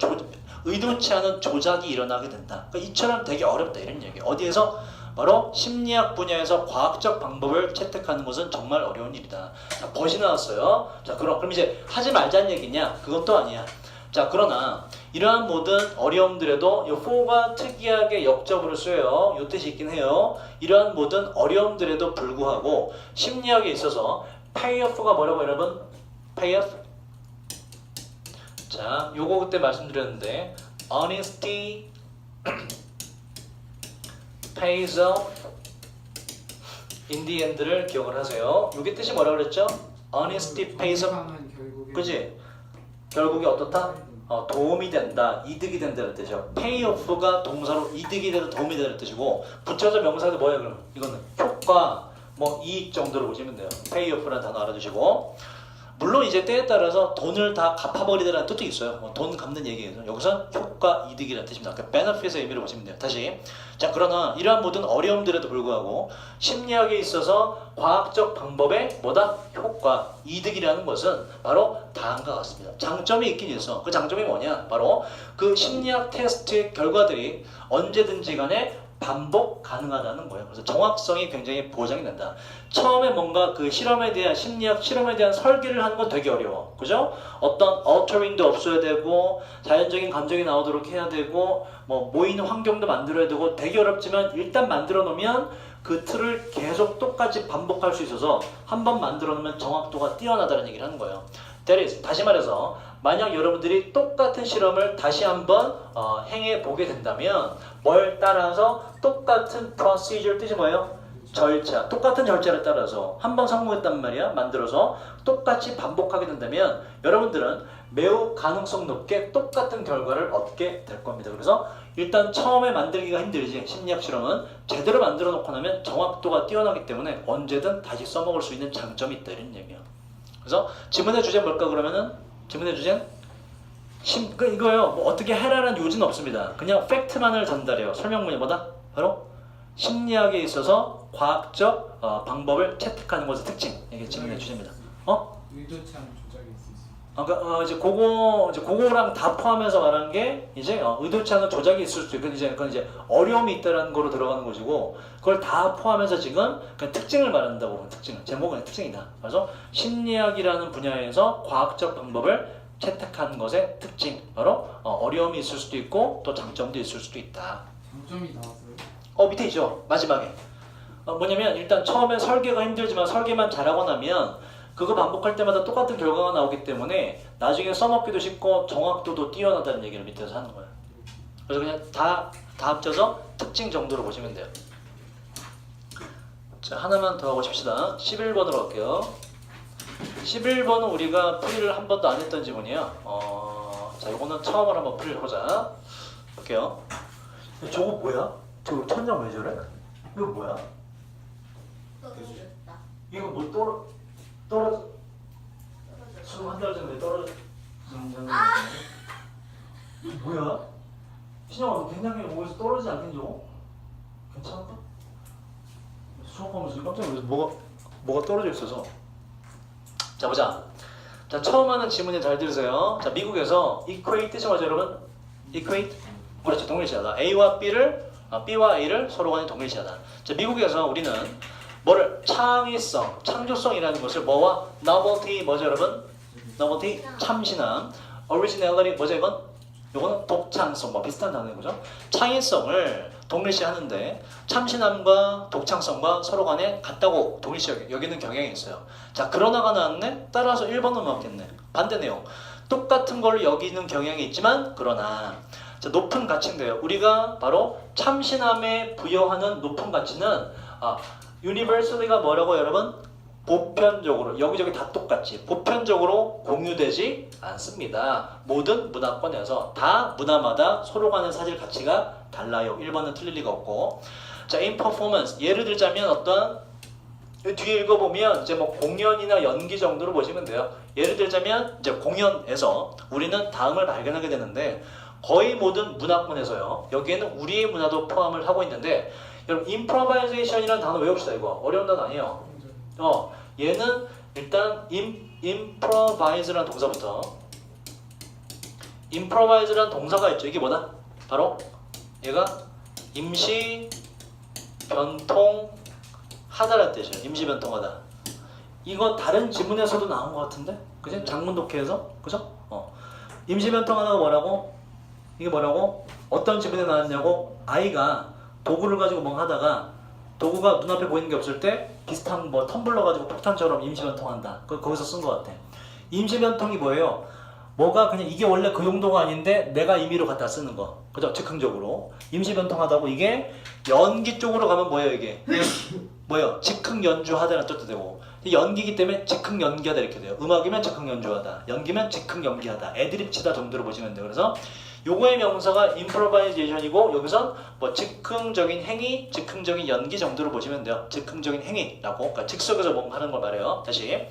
의도치 않은 조작이 일어나게 된다. 그러니까 이처럼 되게 어렵다 이런 얘기예요. 어디에서? 바로 심리학 분야에서 과학적 방법을 채택하는 것은 정말 어려운 일이다. 자, 벗이 나왔어요. 자, 그럼 이제 하지 말자는 얘기냐? 그건 또 아니야. 자, 그러나 이러한 모든 어려움들에도 이 for가 특이하게 역접으로 쓰여요. 이 뜻이 있긴 해요. 이러한 모든 어려움들에도 불구하고 심리학에 있어서 payoff가 뭐라고 여러분? payoff? 자, 요거 그때 말씀드렸는데 honesty pays off in the end를 기억을 하세요. 이게 뜻이 뭐라고 그랬죠? honesty pays off. 그지? 결국에 어떻다? 도움이 된다, 이득이 된다는 뜻이죠. payoff가 동사로 이득이 되다, 도움이 되다는 뜻이고 붙여서 명사도 뭐예요? 그럼 이거는 효과, 뭐 이익 정도로 보시면 돼요. payoff라는 단어 알아두시고 물론 이제 때에 따라서 돈을 다 갚아버리다라는 뜻도 있어요. 돈 갚는 얘기예요. 여기서 효과, 이득이라는 뜻입니다. 그러니까 benefit의 의미로 보시면 돼요. 다시. 자, 그러나 이러한 모든 어려움들에도 불구하고 심리학에 있어서 과학적 방법의 뭐다? 효과, 이득이라는 것은 바로 다음과 같습니다. 장점이 있긴 있어. 그 장점이 뭐냐? 바로 그 심리학 테스트의 결과들이 언제든지 간에 반복 가능하다는 거예요. 그래서 정확성이 굉장히 보장이 된다. 처음에 뭔가 그 실험에 대한 심리학 실험에 대한 설계를 하는 건 되게 어려워. 그죠? 어떤 altering도 없어야 되고 자연적인 감정이 나오도록 해야 되고 뭐 모이는 환경도 만들어야 되고 되게 어렵지만 일단 만들어 놓으면 그 틀을 계속 똑같이 반복할 수 있어서 한 번 만들어 놓으면 정확도가 뛰어나다는 얘기를 하는 거예요. That is, 다시 말해서 만약 여러분들이 똑같은 실험을 다시 한번 행해 보게 된다면 뭘 따라서 똑같은 procedure 뜻이 뭐예요? 절차. 똑같은 절차를 따라서 한번 성공했단 말이야. 만들어서 똑같이 반복하게 된다면 여러분들은 매우 가능성 높게 똑같은 결과를 얻게 될 겁니다. 그래서 일단 처음에 만들기가 힘들지 심리학 실험은 제대로 만들어 놓고 나면 정확도가 뛰어나기 때문에 언제든 다시 써먹을 수 있는 장점이 있다 이런 얘기예요. 그래서 지문의 주제는 뭘까 그러면은 지문의 주제는 이거예요. 뭐 어떻게 해라라는 요지는 없습니다. 그냥 팩트만을 전달해요. 설명문이 뭐다? 바로 심리학에 있어서 과학적 방법을 채택하는 것의 특징. 이게 지문의 주제입니다. 의도치 않은 조작이 있을 수 있어요. 그러니까 이제 그거랑 다 포함해서 말하는 게 이제 의도치 않은 조작이 있을 수 있고 그건 이제 어려움이 있다라는 거로 들어가는 것이고 그걸 다 포함해서 지금 그냥 특징을 말한다고 보면 특징을 제목은 특징이다. 그래서 심리학이라는 분야에서 과학적 방법을 채택하는 것의 특징 바로 어려움이 있을 수도 있고 또 장점도 있을 수도 있다. 장점이 나왔어요. 밑에 있죠. 마지막에 뭐냐면 일단 처음에 설계가 힘들지만 설계만 잘하고 나면 그거 반복할 때마다 똑같은 결과가 나오기 때문에 나중에 써먹기도 쉽고 정확도도 뛰어나다는 얘기를 밑에서 하는 거예요. 그래서 그냥 다 합쳐서 특징 정도로 보시면 돼요. 자, 하나만 더 하고 싶시다. 11번으로 갈게요. 11번은 우리가 풀이를 한 번도 안 했던 지문이에요. 자, 이거는 처음으로 한번 풀이를 해보자. 볼게요. 저거 뭐야? 저거 천장 왜 저래? 이거 뭐야? 떨어졌다. 이거 뭐 떨어져? 수능 한 달 전에 떨어진 뭐야? 신영아 너 굉장히 뭐에서 떨어지지 않겠니 저거? 괜찮을까? 수업하면서 깜짝 놀라서 뭐가 떨어져 있어서. 자 보자. 자 처음 하는 지문이 잘 들으세요. 자 미국에서 equate 뜻이 뭐죠 여러분? equate? 그렇죠 동일시하다. A와 B와 A를 서로 간에 동일시하다. 자 미국에서 우리는 뭐를 창의성, 창조성이라는 것을 뭐와 novelty 뭐죠 여러분? novelty 참신함, originality 뭐죠 이건? 요거는 독창성 뭐 비슷한 단어인 거죠. 창의성을 동일시하는데 참신함과 독창성과 서로 간에 같다고 동일시 여기는 경향이 있어요. 자 그러나가 나왔네. 따라서 1번은 맞겠네. 반대 내용. 똑같은 걸 여기는 경향이 있지만 그러나 자, 높은 가치인데요. 우리가 바로 참신함에 부여하는 높은 가치는 universally가 뭐라고 여러분? 보편적으로 여기저기 다 똑같이 보편적으로 공유되지 않습니다. 모든 문화권에서 다 문화마다 서로 간의 사실 가치가 달라요. 1번은 틀릴 리가 없고. 자, in performance 예를 들자면 어떤 뒤에 읽어보면 이제 뭐 공연이나 연기 정도로 보시면 돼요. 예를 들자면 이제 공연에서 우리는 다음을 발견하게 되는데 거의 모든 문화권에서요. 여기에는 우리의 문화도 포함을 하고 있는데 여러분 improvisation이라는 단어 외웁시다. 이거 어려운 단어 아니에요. 얘는 일단 improvise라는 동사부터 improvise라는 동사가 있죠. 이게 뭐다? 바로 얘가 임시 변통하다라는 뜻이에요. 임시 변통하다. 이거 다른 지문에서도 나온 것 같은데? 그지? 장문 독해에서? 그죠? 임시 변통하다가 뭐라고? 이게 뭐라고? 어떤 지문에 나왔냐고? 아이가 도구를 가지고 뭔가 하다가 도구가 눈앞에 보이는 게 없을 때 비슷한 뭐 텀블러 가지고 폭탄처럼 임시변통한다. 거기서 쓴 것 같아. 임시변통이 뭐예요? 뭐가 그냥 이게 원래 그 용도가 아닌데 내가 임의로 갖다 쓰는 거. 그죠? 즉흥적으로. 임시변통하다고 이게 연기 쪽으로 가면 뭐예요 이게? 뭐예요? 즉흥 연주하다는 뜻도 되고 연기이기 때문에 즉흥 연기하다 이렇게 돼요. 음악이면 즉흥 연주하다. 연기면 즉흥 연기하다. 애드립 치다 정도로 보시면 돼요. 그래서 요거의 명사가 improvisation이고 여기선 뭐 즉흥적인 행위, 즉흥적인 연기 정도로 보시면 돼요. 즉흥적인 행위라고 그러니까 즉석에서 뭔가 하는 걸 말해요. 다시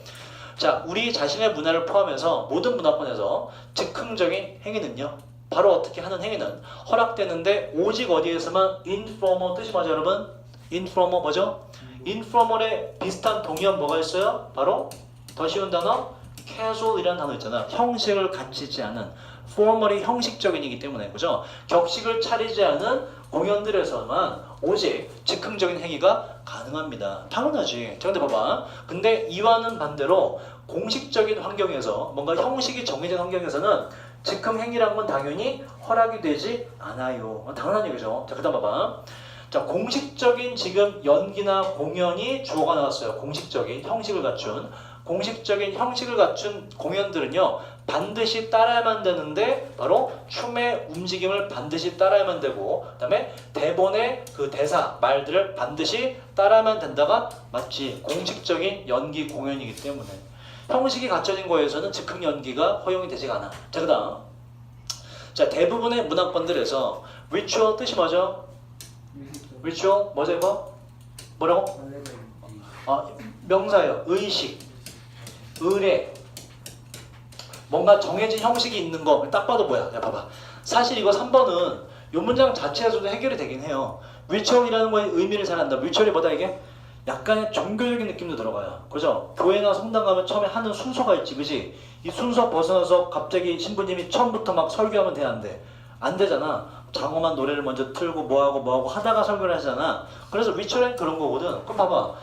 자 우리 자신의 문화를 포함해서 모든 문화권에서 즉흥적인 행위는요 바로 어떻게 하는 행위는 허락되는데 오직 어디에서만 informal 뜻이 뭐죠 여러분? informal 뭐죠? informal에 비슷한 동의어 뭐가 있어요? 바로 더 쉬운 단어 casual이라는 단어 있잖아. 형식을 갖추지 않은 formally 형식적인이기 때문에 그죠? 격식을 차리지 않은 공연들에서만 오직 즉흥적인 행위가 가능합니다. 당연하지. 자 근데 봐봐. 근데 이와는 반대로 공식적인 환경에서 뭔가 형식이 정해진 환경에서는 즉흥 행위란 건 당연히 허락이 되지 않아요. 당연한 얘기죠. 자 그다음 봐봐. 자 공식적인 지금 연기나 공연이 주어가 나왔어요. 공식적인 형식을 갖춘 공식적인 형식을 갖춘 공연들은요 반드시 따라야만 되는데 바로 춤의 움직임을 반드시 따라야만 되고 그 다음에 대본의 그 대사 말들을 반드시 따라야만 된다가 맞지. 공식적인 연기 공연이기 때문에 형식이 갖춰진 거에서는 즉흥 연기가 허용이 되지가 않아. 자 그다음 자 대부분의 문화권들에서 ritual 뜻이 뭐죠? ritual 뭐죠 이거? 뭐라고? 명사예요. 의식 의례 뭔가 정해진 형식이 있는 거 딱 봐도 뭐야? 야 봐봐. 사실 이거 3번은 이 문장 자체에서도 해결이 되긴 해요. ritual이라는 거의 의미를 잘 안다. ritual이 뭐다 이게? 약간의 종교적인 느낌도 들어가요. 그죠? 교회나 성당 가면 처음에 하는 순서가 있지, 그지? 이 순서 벗어나서 갑자기 신부님이 처음부터 막 설교하면 돼, 안 돼? 안 되잖아. 장엄한 노래를 먼저 틀고 뭐하고 하다가 설교를 하잖아. 그래서 ritual은 그런 거거든. 그럼 봐봐.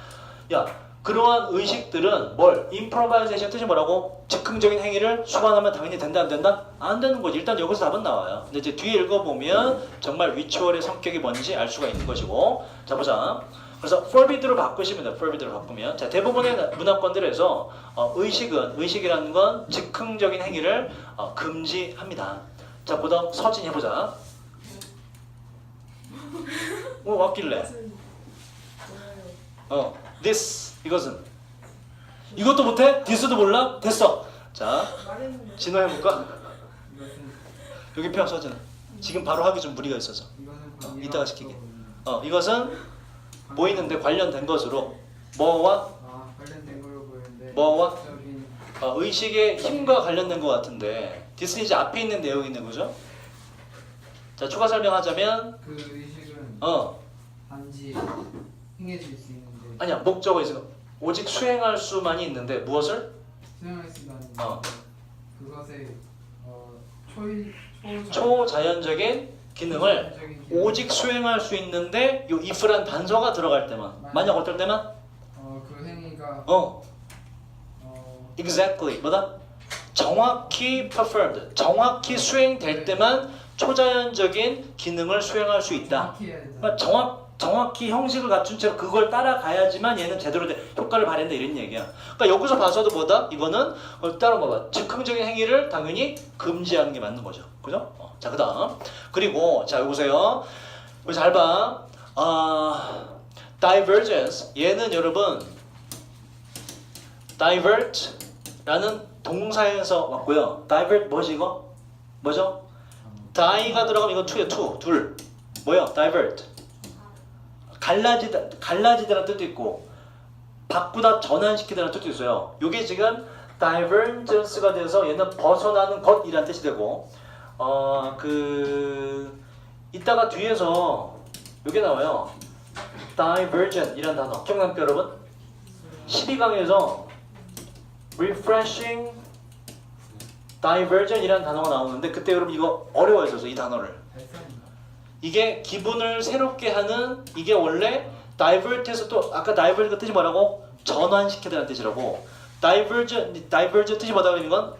야, 그러한 의식들은 뭘? improvisation 뜻이 뭐라고? 즉흥적인 행위를 수반하면 당연히 된다 안 된다? 안 되는 거지. 일단 여기서 답은 나와요. 근데 이제 뒤에 읽어보면 정말 ritual의 성격이 뭔지 알 수가 있는 것이고. 자 보자. 그래서 forbid로 바꾸시면 돼요. forbid로 바꾸면. 자 대부분의 문화권들에서 의식이라는 건 즉흥적인 행위를 금지합니다. 자 보다 서진 해보자. 뭐 왔길래? this 이것은 이것도 못해? this도 몰라? 됐어. 자 진호 해볼까? 여기 펴 서진. 지금 바로 하기 좀 무리가 있어서. 이따가 시키게. 이것은 보이는데 관련된 것으로 뭐와? 관련된 걸로 보이는데 뭐와? 의식의 힘과 관련된 것 같은데 디스 이즈 앞에 있는 내용이 있는 거죠. 자, 추가 설명하자면 그 의식은 어 단지 행해질 수 있는데 아니야, 목적어 있어. 오직 수행할 수만이 있는데 무엇을? 수행할 수가 있는데 어. 그것의 초일 초자연적인 기능을 초자연적인 기능. 오직 수행할 수 있는데 요 if란 단서가 들어갈 때만. 만약 어떨 때만? 그 행위가 exactly 뭐다? 정확히 performed, 정확히 수행될 때만 초자연적인 기능을 수행할 수 있다. 정확히 해야 된다. 그러니까 정확히 형식을 갖춘 채로 그걸 따라가야지만 얘는 제대로 효과를 발휘한다 이런 얘기야. 그러니까 여기서 봐서도 뭐다? 이거는 따로 봐봐. 즉흥적인 행위를 당연히 금지하는 게 맞는 거죠. 그죠? 자, 그다음 그리고 자, 여보세요. 우리 잘 봐. divergence 얘는 여러분 divert라는 동사에서 왔고요. divert 뭐지 이거? 뭐죠? die가 들어가면 이거 to야 to 둘. 뭐야? divert 갈라지다라는 뜻도 있고 바꾸다 전환시키다라는 뜻도 있어요. 이게 지금 divergence가 돼서 얘는 벗어나는 것이라는 뜻이 되고 이따가 뒤에서 이게 나와요. divergent이라는 단어 기억납니까 여러분? 12강에서 refreshing divergent이라는 단어가 나오는데 그때 여러분 이거 어려워했어서 이 단어를 발산인가? 이게 기분을 새롭게 하는 이게 원래 divert에서 또 아까 divert 뜻이 뭐라고? 전환시키다는 뜻이라고 divergent 뜻이 뭐다 그러는 건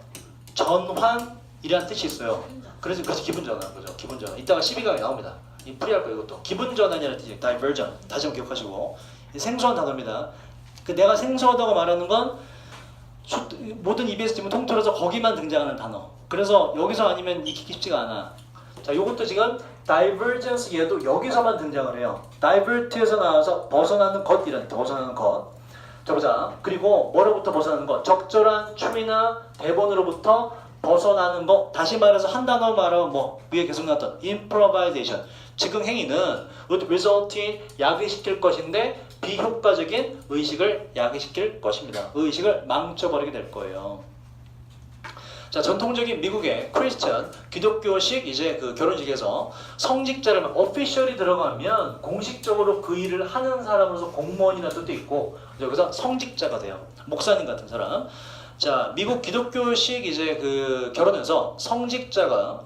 전환이라는 뜻이 있어요. 그래서 기분 전환 거죠. 기분 전환. 이따가 12강에 나옵니다. 이 풀이할 거예요. 이것도 기분 전환이라는 뜻이 divergent. 다시 한번 기억하시고 생소한 단어입니다. 내가 생소하다고 말하는 건 모든 EBS 지문 통틀어서 거기만 등장하는 단어. 그래서 여기서 아니면 익히기 쉽지가 않아. 자, 요것도 지금 divergence 얘도 여기서만 등장을 해요. divert에서 나와서 벗어나는 것이라는 벗어나는 것. 자, 보자. 그리고 뭐로부터 벗어나는 것? 적절한 추이나 대본으로부터 벗어나는 것. 다시 말해서 한 단어 말하면 뭐 위에 계속 나왔던 improvisation. 즉흥 행위는 would result in 야기시킬 것인데 비효과적인 의식을 야기시킬 것입니다. 의식을 망쳐버리게 될 거예요. 자, 전통적인 미국의 크리스천 기독교식 이제 그 결혼식에서 성직자를 officially 들어가면 공식적으로 그 일을 하는 사람으로서 공무원이라는 뜻도 있고 여기서 성직자가 돼요. 목사님 같은 사람. 자, 미국 기독교식 이제 그 결혼에서 성직자가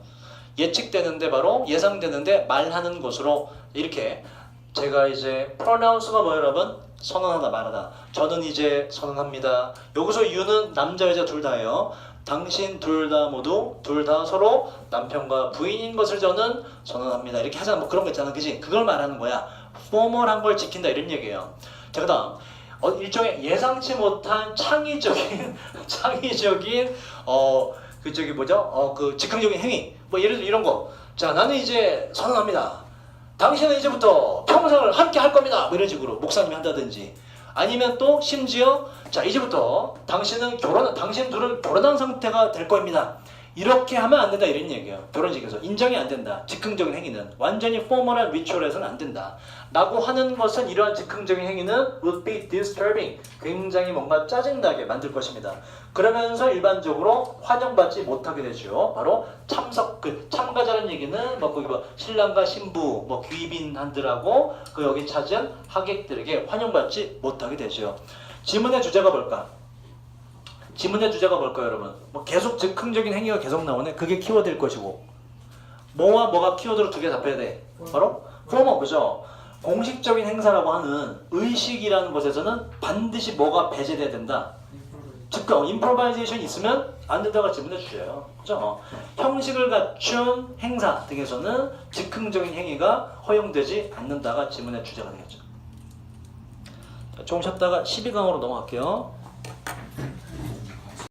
예측되는데 바로 예상되는데 말하는 것으로 이렇게 제가 이제 pronounce가 뭐예요 여러분? 선언하다 말하다. 저는 이제 선언합니다. 여기서 you는 남자 여자 둘 다예요. 당신 둘 다 모두 둘 다 서로 남편과 부인인 것을 저는 선언합니다. 이렇게 하잖아. 뭐 그런 거 있잖아. 그지? 그걸 말하는 거야. 포멀한 걸 지킨다 이런 얘기예요. 자, 그다음 일종의 예상치 못한 창의적인 그 저기 뭐죠? 그 즉흥적인 행위. 뭐 예를 들어 이런 거. 자, 나는 이제 선언합니다. 당신은 이제부터 평생을 함께 할 겁니다. 뭐 이런 식으로 목사님이 한다든지. 아니면 또 심지어 자, 이제부터 당신 둘은 결혼한 상태가 될 겁니다. 이렇게 하면 안 된다 이런 얘기예요. 결혼식에서 인정이 안 된다. 즉흥적인 행위는 완전히 포멀한 리추얼에서는 안 된다. 라고 하는 것은 이러한 즉흥적인 행위는 would be disturbing. 굉장히 뭔가 짜증나게 만들 것입니다. 그러면서 일반적으로 환영받지 못하게 되죠. 바로 참가자라는 얘기는 뭐 거기 뭐 신랑과 신부, 뭐 귀빈한들하고 그 여기 찾은 하객들에게 환영받지 못하게 되죠. 지문의 주제가 뭘까? 지문의 주제가 뭘까요, 여러분? 뭐 계속 즉흥적인 행위가 계속 나오네. 그게 키워드일 것이고, 뭐와 뭐가 키워드로 두 개 답해야 돼. 바로 포머, 그죠? 공식적인 행사라고 하는 의식이라는 것에서는 반드시 뭐가 배제돼야 된다. 즉흥, 임프로바이제이션이 있으면 안 된다가 지문의 주제예요. 그죠? 형식을 갖춘 행사 등에서는 즉흥적인 행위가 허용되지 않는다가 지문의 주제가 되겠죠. 자, 조금 쉬었다가 12강으로 넘어갈게요.